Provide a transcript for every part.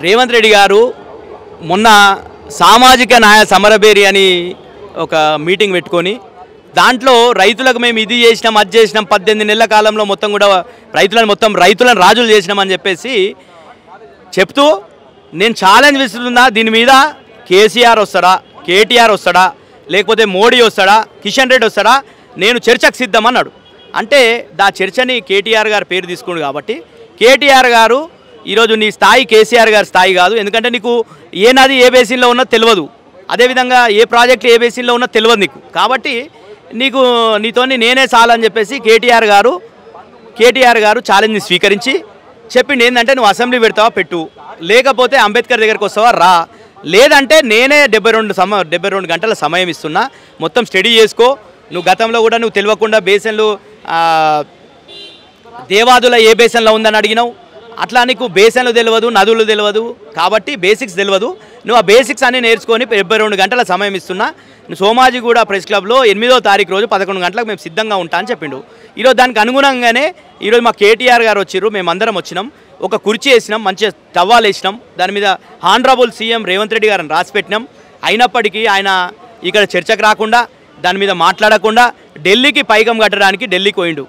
రేవంత్ రెడ్డి గారు మొన్న సామాజిక న్యాయ సమరబేరి అని ఒక మీటింగ్ పెట్టుకొని దాంట్లో రైతులకు మేము ఇది చేసినాం అది చేసినాం 18 నెలల కాలంలో మొత్తం కూడా రైతులను రాజులు చేసినామని చెప్పేసి చెప్తూ నేను ఛాలెంజ్ విస్తున్నా, దీని మీద కేసీఆర్ వస్తాడా, కేటీఆర్ వస్తాడా, లేకపోతే మోడీ వస్తాడా, కిషన్ రెడ్డి వస్తాడా, నేను చర్చకు సిద్ధమన్నాడు. అంటే దా చర్చని కేటీఆర్ గారు పేరు తీసుకున్నాడు కాబట్టి కేటీఆర్ గారు ఈరోజు నీ స్థాయి కేసీఆర్ గారి స్థాయి కాదు, ఎందుకంటే నీకు ఏ నది ఏ బేసిన్లో ఉన్నదో తెలియదు, అదేవిధంగా ఏ ప్రాజెక్టు ఏ బేసిన్లో ఉన్నదో తెలియదు నీకు, కాబట్టి నీతోని నేనే చాలని చెప్పేసి కేటీఆర్ గారు ఛాలెంజ్ని స్వీకరించి చెప్పింది ఏంటంటే నువ్వు అసెంబ్లీ పెడతావా పెట్టు, లేకపోతే అంబేద్కర్ దగ్గరికి వస్తావా రా, లేదంటే నేనే 72 గంటల సమయం ఇస్తున్నా, మొత్తం స్టడీ చేసుకో. నువ్వు గతంలో కూడా నువ్వు తెలియకుండా బేసిన్లు దేవాదుల ఏ బేసిన్లో ఉందని అడిగినావు, అట్లా నీకు బేసిన్లు తెలియదు, నదులు తెలియదు, కాబట్టి బేసిక్స్ తెలియదు. నువ్వు ఆ బేసిక్స్ అన్నీ నేర్చుకొని 72 గంటల సమయం ఇస్తున్నా, సోమాజిగూడ ప్రెస్ క్లబ్లో 8వ తారీఖు రోజు 11 గంటలకు మేము సిద్ధంగా ఉంటా అని చెప్పిండు. ఈరోజు దానికి అనుగుణంగానే ఈరోజు మా కేటీఆర్ గారు వచ్చిర్రు, మేమందరం వచ్చినాం, ఒక కుర్చీ వేసినాం, మంచిగా టవాల్ వేసినాం, దాని మీద హానరబుల్ సీఎం రేవంత్ రెడ్డి గారిని రాసి పెట్టినాం. అయినప్పటికీ ఆయన ఇక్కడ చర్చకు రాకుండా దాని మీద మాట్లాడకుండా ఢిల్లీకి పైకం కట్టడానికి ఢిల్లీకి పోయిండు.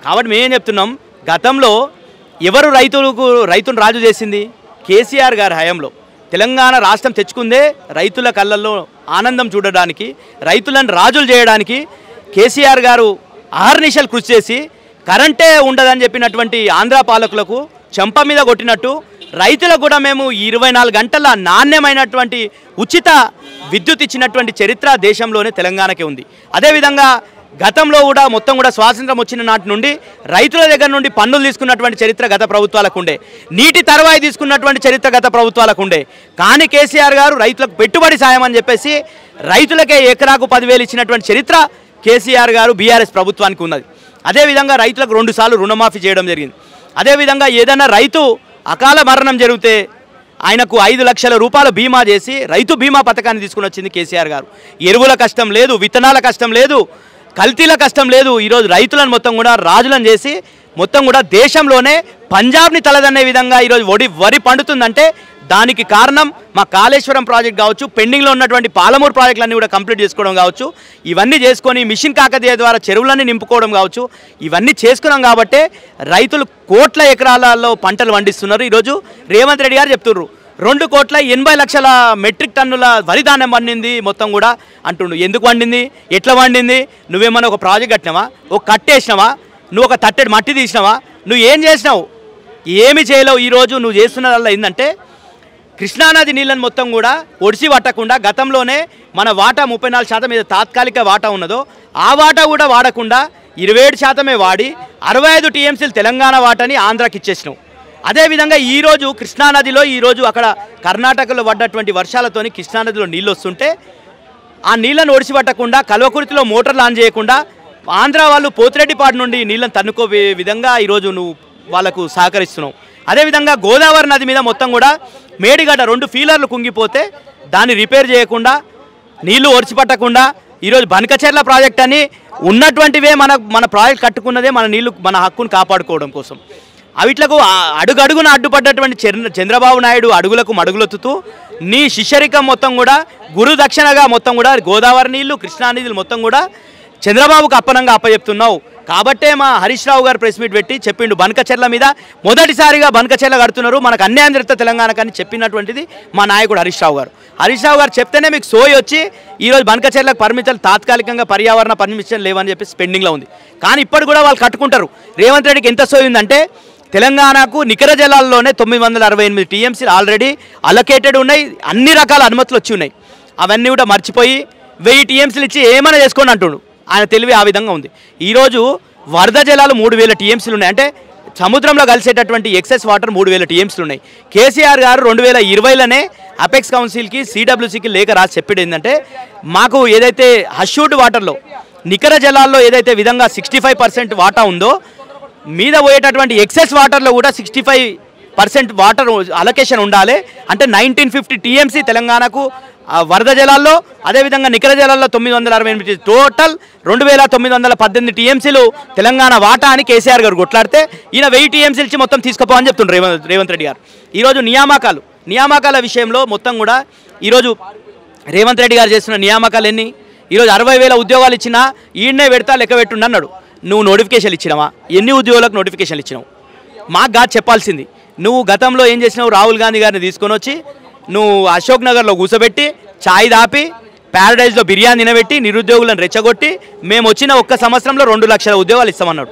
కాబట్టి మేమేం చెప్తున్నాం, గతంలో ఎవరు రైతును రాజు చేసింది? కేసీఆర్ గారి హయాంలో తెలంగాణ రాష్ట్రం తెచ్చుకుందే రైతుల కళ్ళల్లో ఆనందం చూడడానికి, రైతులను రాజులు చేయడానికి కేసీఆర్ గారు అహర్నిశలు కృషి చేసి కరెంటే ఉండదని చెప్పినటువంటి ఆంధ్ర పాలకులకు చెంప మీద కొట్టినట్టు రైతులకు కూడా మేము 24 గంటల నాణ్యమైనటువంటి ఉచిత విద్యుత్ ఇచ్చినటువంటి చరిత్ర దేశంలోనే తెలంగాణకే ఉంది. అదేవిధంగా గతంలో కూడా మొత్తం కూడా స్వాతంత్రం వచ్చిన నాటి నుండి రైతుల దగ్గర నుండి పన్నులు తీసుకున్నటువంటి చరిత్ర గత ప్రభుత్వాలకు ఉండే, నీటి తర్వాయి తీసుకున్నటువంటి చరిత్ర గత ప్రభుత్వాలకు ఉండే. కానీ కేసీఆర్ గారు రైతులకు పెట్టుబడి సాయం అని చెప్పేసి రైతులకే ఎకరాకు 10,000 ఇచ్చినటువంటి చరిత్ర కేసీఆర్ గారు బీఆర్ఎస్ ప్రభుత్వానికి ఉన్నది. అదేవిధంగా రైతులకు 2 సార్లు రుణమాఫీ చేయడం జరిగింది. అదేవిధంగా ఏదైనా రైతు అకాల మరణం జరిగితే ఆయనకు 5 లక్షల రూపాయల బీమా చేసి రైతు బీమా పథకాన్ని తీసుకుని వచ్చింది కేసీఆర్ గారు. ఎరువుల కష్టం లేదు, విత్తనాల కష్టం లేదు, కల్తీల కష్టం లేదు. ఈరోజు రైతులను మొత్తం కూడా రాజులను చేసి మొత్తం కూడా దేశంలోనే పంజాబ్ని తలదన్నే విధంగా ఈరోజు వరి పండుతుందంటే దానికి కారణం మా కాళేశ్వరం ప్రాజెక్ట్ కావచ్చు, పెండింగ్లో ఉన్నటువంటి పాలమూరు ప్రాజెక్టులన్నీ కూడా కంప్లీట్ చేసుకోవడం కావచ్చు, ఇవన్నీ చేసుకొని మిషన్ కాకతీయ ద్వారా చెరువులన్నీ నింపుకోవడం కావచ్చు, ఇవన్నీ చేసుకున్నాం కాబట్టే రైతులు కోట్ల ఎకరాలలో పంటలు పండిస్తున్నారు. ఈరోజు రేవంత్ రెడ్డి గారు చెప్తున్నారు 2,80,00,000 మెట్రిక్ టన్నుల వరి ధాన్యం పండింది మొత్తం కూడా అంటుండు. ఎందుకు పండింది, ఎట్లా పండింది? నువ్వేమన్నా ఒక ప్రాజెక్ట్ కట్టినావా, ఒక కట్టేసినావా, నువ్వు ఒక తట్టెడు మట్టి తీసినావా, నువ్వు ఏం చేసినావు? ఏమి చేయలేవు. ఈరోజు నువ్వు చేస్తున్నదల్లా ఏంటంటే కృష్ణానది నీళ్ళని మొత్తం కూడా ఒడిసి పట్టకుండా గతంలోనే మన వాటా 34% ఏదో తాత్కాలిక వాటా ఉన్నదో ఆ వాటా కూడా వాడకుండా 27% వాడి 65 టీఎంసీలు తెలంగాణ వాటాని ఆంధ్రాకి ఇచ్చేసినావు. అదేవిధంగా ఈరోజు కృష్ణానదిలో ఈరోజు అక్కడ కర్ణాటకలో పడ్డటువంటి వర్షాలతోని కృష్ణానదిలో నీళ్ళు వస్తుంటే ఆ నీళ్ళను ఒడిసిపట్టకుండా కల్వకుర్తిలో మోటార్లు ఆన్ చేయకుండా ఆంధ్ర వాళ్ళు పోతిరెడ్డిపాడు నుండి నీళ్ళను తన్నుకోవే విధంగా ఈరోజు నువ్వు వాళ్ళకు సహకరిస్తున్నావు. అదేవిధంగా గోదావరి నది మీద మొత్తం కూడా మేడిగడ్డ 2 ఫీలర్లు కుంగిపోతే దాన్ని రిపేర్ చేయకుండా నీళ్లు ఒడిసిపట్టకుండా ఈరోజు బనకచెర్ల ప్రాజెక్ట్ అని ఉన్నటువంటివే మన ప్రాజెక్ట్ కట్టుకున్నదే మన నీళ్లు మన హక్కును కాపాడుకోవడం కోసం. అవిట్లకు అడుగడుగున అడ్డుపడ్డటువంటి చంద్రబాబు నాయుడు అడుగులకు మడుగులొత్తుతూ నీ శిష్యరికం మొత్తం కూడా గురు దక్షిణగా మొత్తం కూడా గోదావరి నీళ్లు కృష్ణా నీళ్ళు మొత్తం కూడా చంద్రబాబుకు అప్పనంగా అప్పచెప్తున్నావు. కాబట్టే మా హరీష్ రావు గారు ప్రెస్ మీట్ పెట్టి చెప్పిండు బనకచెర్ల మీద మొదటిసారిగా బనకచెర్ల కడుతున్నారు, మనకు అన్యాయం జరుగుతుంది తెలంగాణకు అని చెప్పినటువంటిది మా నాయకుడు హరీష్ రావు గారు చెప్తేనే మీకు సోయి వచ్చి ఈరోజు బనకచెర్లకు పర్మిషన్ తాత్కాలికంగా పర్యావరణ పర్మిషన్ లేవని చెప్పి పెండింగ్లో ఉంది. కానీ ఇప్పుడు కూడా వాళ్ళు కట్టుకుంటారు. రేవంత్ రెడ్డికి ఎంత సోయి ఉందంటే తెలంగాణకు నికర జలాల్లోనే 968 టీఎంసీలు ఆల్రెడీ అలొకేటెడ్ ఉన్నాయి, అన్ని రకాల అనుమతులు వచ్చి ఉన్నాయి. అవన్నీ కూడా మర్చిపోయి 1000 టీఎంసీలు ఇచ్చి ఏమైనా చేసుకోండి అంటుడు. ఆయన తెలివి ఆ విధంగా ఉంది. ఈరోజు వరద జలాలు 3000 టీఎంసీలు ఉన్నాయి, అంటే సముద్రంలో కలిసేటటువంటి ఎక్సెస్ వాటర్ 3000 టీఎంసీలు ఉన్నాయి. కేసీఆర్ గారు 2020లోనే అపెక్స్ కౌన్సిల్కి సిడబ్ల్యూసీకి లేఖ రాసి చెప్పేది ఏంటంటే మాకు ఏదైతే హష్యూడ్ వాటర్లో నికర జలాల్లో ఏదైతే విధంగా 65% వాటా ఉందో మీద పోయేటటువంటి ఎక్సెస్ వాటర్లో కూడా 65% వాటర్ అలొకేషన్ ఉండాలి. అంటే 1950 టీఎంసీ తెలంగాణకు వరద జలాల్లో, అదేవిధంగా నికర జలాల్లో 968, టోటల్ 2918 టీఎంసీలు తెలంగాణ వాటా అని కేసీఆర్ గారు కొట్లాడితే ఈయన 1000 టీఎంసీలు ఇచ్చి మొత్తం తీసుకుపోవని చెప్తుండ్రు రేవంత్ రెడ్డి గారు. ఈరోజు నియామకాలు నియామకాల విషయంలో మొత్తం కూడా ఈరోజు రేవంత్ రెడ్డి గారు చేస్తున్న నియామకాలు ఎన్ని? ఈరోజు 60,000 ఉద్యోగాలు ఇచ్చినా ఈయన్నే పెడతా లెక్క పెట్టుండి అన్నాడు. నువ్వు నోటిఫికేషన్ ఇచ్చినావా? ఎన్ని ఉద్యోగులకు నోటిఫికేషన్లు ఇచ్చినావు? మాకు కాదు చెప్పాల్సింది. నువ్వు గతంలో ఏం చేసినావు? రాహుల్ గాంధీ గారిని తీసుకొని వచ్చి నువ్వు అశోక్ నగర్లో కూర్చోబెట్టి ఛాయ్ దాపి ప్యారడైజ్లో బిర్యానీ తినబెట్టి నిరుద్యోగులను రెచ్చగొట్టి మేము వచ్చిన ఒక్క సంవత్సరంలో 2 లక్షల ఉద్యోగాలు ఇస్తామన్నాడు.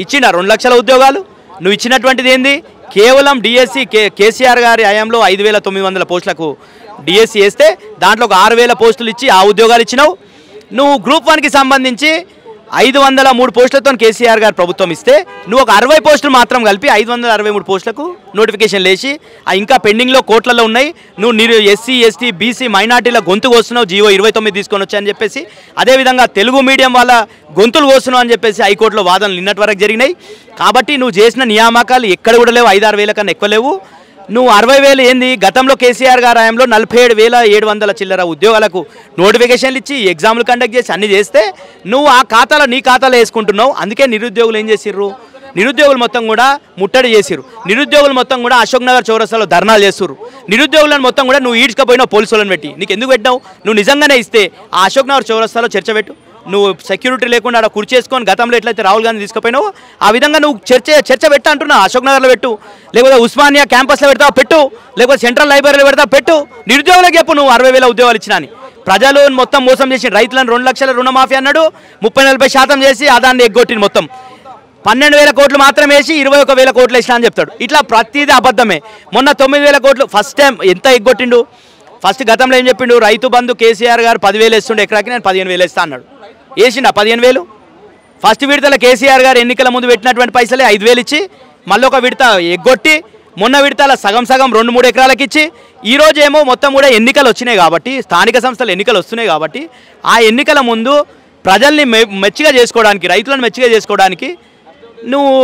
ఇచ్చిన 2 లక్షల ఉద్యోగాలు నువ్వు ఇచ్చినటువంటిది ఏంది? కేవలం డిఎస్సి కేసీఆర్ గారి హయాంలో 5,900 పోస్టులకు డిఎస్సి వేస్తే దాంట్లో ఒక 6,000 పోస్టులు ఇచ్చి ఆ ఉద్యోగాలు ఇచ్చినావు. నువ్వు గ్రూప్ 1కి సంబంధించి 503 పోస్టులతో కేసీఆర్ గారు ప్రభుత్వం ఇస్తే నువ్వు ఒక 60 పోస్టులు మాత్రం కలిపి 563 పోస్టులకు నోటిఫికేషన్ లేచి ఇంకా పెండింగ్లో కోట్లలో ఉన్నాయి. నువ్వు ఎస్సీ ఎస్టీ బీసీ మైనార్టీల గొంతు కోస్తున్నావు, జీవో 29 తీసుకొని వచ్చాయని చెప్పేసి, అదేవిధంగా తెలుగు మీడియం వాళ్ళ గొంతులు కోస్తున్నావు అని చెప్పేసి హైకోర్టులో వాదనలు నిన్నటి వరకు జరిగినాయి. కాబట్టి నువ్వు చేసిన నియామకాలు ఎక్కడ కూడా లేవు, 5-6 వేల కన్నా ఎక్కువ లేవు. నువ్వు 60,000 ఏంది? గతంలో కేసీఆర్ గారి హయాంలో 47,700 చిల్లర ఉద్యోగాలకు నోటిఫికేషన్లు ఇచ్చి ఎగ్జామ్లు కండక్ట్ చేసి అన్ని చేస్తే నువ్వు ఆ ఖాతాలో నీ ఖాతాలో వేసుకుంటున్నావు. అందుకే నిరుద్యోగులు ఏం చేసిర్రు? నిరుద్యోగులు మొత్తం కూడా ముట్టడి చేసిర్రు. నిరుద్యోగులు మొత్తం కూడా అశోక్ నగర్ చౌరస్తాలో ధర్నాలు చేస్తుర్రు. నిరుద్యోగులను మొత్తం కూడా నువ్వు ఈడ్చుకపోయినావు పోలీసులను పెట్టి. నీకు ఎందుకు పెట్టినావు? నువ్వు నిజంగానే ఇస్తే ఆ అశోక్ నగర్ చౌరస్తాలో చర్చ పెట్టు. నువ్వు సెక్యూరిటీ లేకుండా అక్కడ కుర్చేసుకొని గతంలో ఎట్లయితే రాహుల్ గాంధీ తీసుకుపోయినావో ఆ విధంగా నువ్వు చర్చ పెట్టా అంటున్నావు. అశోక్ నగర్లో పెట్టు, లేకపోతే ఉస్మానియా క్యాంపస్లో పెడతావు పెట్టు, లేకపోతే సెంట్రల్ లైబ్రరీలో పెడతావు పెట్టు. నిరుద్యోగులకు చెప్పు నువ్వు 60,000 ఉద్యోగాలు ఇచ్చినా అని. ప్రజలు మొత్తం మోసం చేసి రైతులను 2 లక్షల రుణమాఫీ అన్నాడు, 30-40% చేసి అదాన్ని ఎగ్గొట్టింది. మొత్తం 12,000 కోట్లు మాత్రం వేసి 21,000 కోట్లు వేసినా అని చెప్తాడు. ఇట్లా ప్రతిదీ అబద్ధమే. మొన్న 9,000 కోట్లు ఫస్ట్ టైం ఎంత ఎగ్గొట్టిండు? ఫస్ట్ గతంలో ఏం చెప్పిండు? రైతు బంధు కేసీఆర్ గారు 10,000 వేస్తుండే ఎకరాకి, నేను 15,000 వేస్తా అన్నాడు. వేసిండా 15,000? ఫస్ట్ విడతల కేసీఆర్ గారు ఎన్నికల ముందు పెట్టినటువంటి పైసలే 5,000 ఇచ్చి మళ్ళీ ఒక విడత ఎగ్గొట్టి మొన్న విడతల సగం 2-3 ఎకరాలకు ఇచ్చి ఈరోజు ఏమో మొత్తం కూడా ఎన్నికలు వచ్చినాయి కాబట్టి, స్థానిక సంస్థల ఎన్నికలు వస్తున్నాయి కాబట్టి ఆ ఎన్నికల ముందు ప్రజల్ని మెచ్చిగా చేసుకోవడానికి, రైతులను మెచ్చిగా చేసుకోవడానికి నువ్వు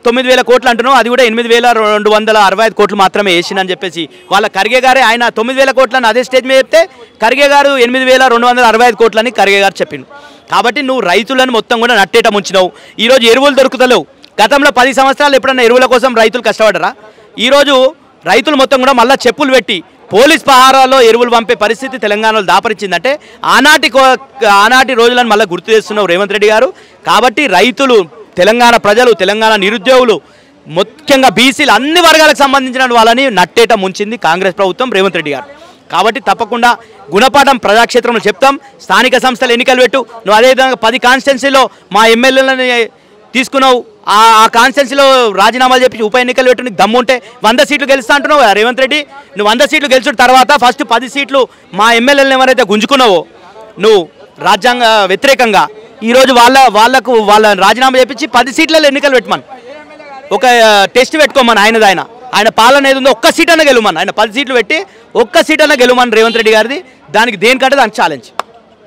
9,000 కోట్లు అంటున్నావు. అది కూడా 8,265 కోట్లు మాత్రమే వేసిందని చెప్పేసి వాళ్ళ ఖర్గే గారే ఆయన 9,000 కోట్లని అదే స్టేజ్ మీద చెప్తే ఖర్గే గారు 8,265 కోట్లని ఖర్గే గారు చెప్పిండు. కాబట్టి నువ్వు రైతులను మొత్తం కూడా నట్టేట ముంచినావు. ఈరోజు ఎరువులు దొరుకుతలేవు. గతంలో 10 సంవత్సరాలు ఎప్పుడన్నా ఎరువుల కోసం రైతులు కష్టపడరా? ఈరోజు రైతులు మొత్తం కూడా మళ్ళీ చెప్పులు పెట్టి పోలీస్ పహారాలో ఎరువులు పంపే పరిస్థితి తెలంగాణలో దాపరించిందంటే ఆనాటి రోజులను మళ్ళీ గుర్తు చేస్తున్నావు రేవంత్ రెడ్డి గారు. కాబట్టి రైతులు, తెలంగాణ ప్రజలు, తెలంగాణ నిరుద్యోగులు, ముఖ్యంగా బీసీలు, అన్ని వర్గాలకు సంబంధించిన వాళ్ళని నట్టేట ముంచింది కాంగ్రెస్ ప్రభుత్వం, రేవంత్ రెడ్డి గారు. కాబట్టి తప్పకుండా గుణపాఠం ప్రజాక్షేత్రంలో చెప్తాం. స్థానిక సంస్థల ఎన్నికలు పెట్టు. నువ్వు అదేవిధంగా 10 కాన్స్టిట్యున్సీలో మా ఎమ్మెల్యేలని తీసుకున్నావు. ఆ కాన్స్టిట్యున్సీలో రాజీనామాలు చెప్పి ఉప ఎన్నికలు పెట్టు. నీకు దమ్ము ఉంటే 100 సీట్లు గెలుస్తా అంటున్నావు రేవంత్ రెడ్డి. నువ్వు 100 సీట్లు గెలిచిన తర్వాత ఫస్ట్ 10 సీట్లు మా ఎమ్మెల్యేలను ఎవరైతే గుంజుకున్నావో నువ్వు రాజ్యాంగ వ్యతిరేకంగా, ఈరోజు వాళ్ళ రాజీనామా చేపించి 10 సీట్లలో ఎన్నికలు పెట్టమని ఒక టెస్ట్ పెట్టుకోమని ఆయన పాలన ఏది ఉందో ఒక్క సీట్ అన్న గెలుమని. ఆయన 10 సీట్లు పెట్టి ఒక్క సీట్ అన్న గెలుమని రేవంత్ రెడ్డి గారిది. దానికి దేనికంటే దానికి ఛాలెంజ్.